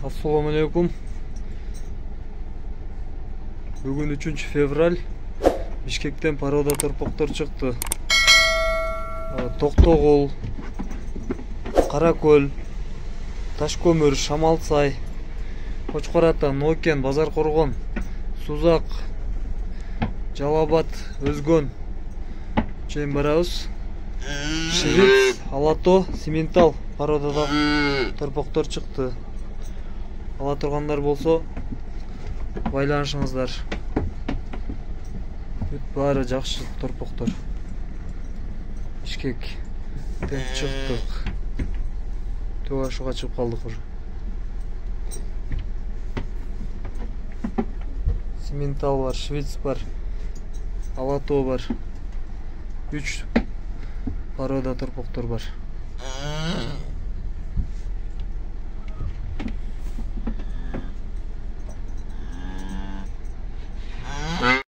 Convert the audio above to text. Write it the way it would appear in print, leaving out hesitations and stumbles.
Assalamu alaikum. Bugün 3 fevral. Бишкектен парода торпоктор чыкты. Токтогул, Каракөл, Ташкөмүр, Шамалсай, Кочкор Ата, Нокен, Базар Коргон, Сузак, Жалал-Абад, Өзгөн чейин барабыз. Шивиц, Алато, Симентал пародада торпоктор чыкты. Ала тургандар болсо байланышыңыздар. Бары жакшы торпоктор. Бишкектен чыктык. Тоо ашуга чыгып калдык уже. Симентал бар, Швиц бар, Алато бар. 3 парода торпоктор бар.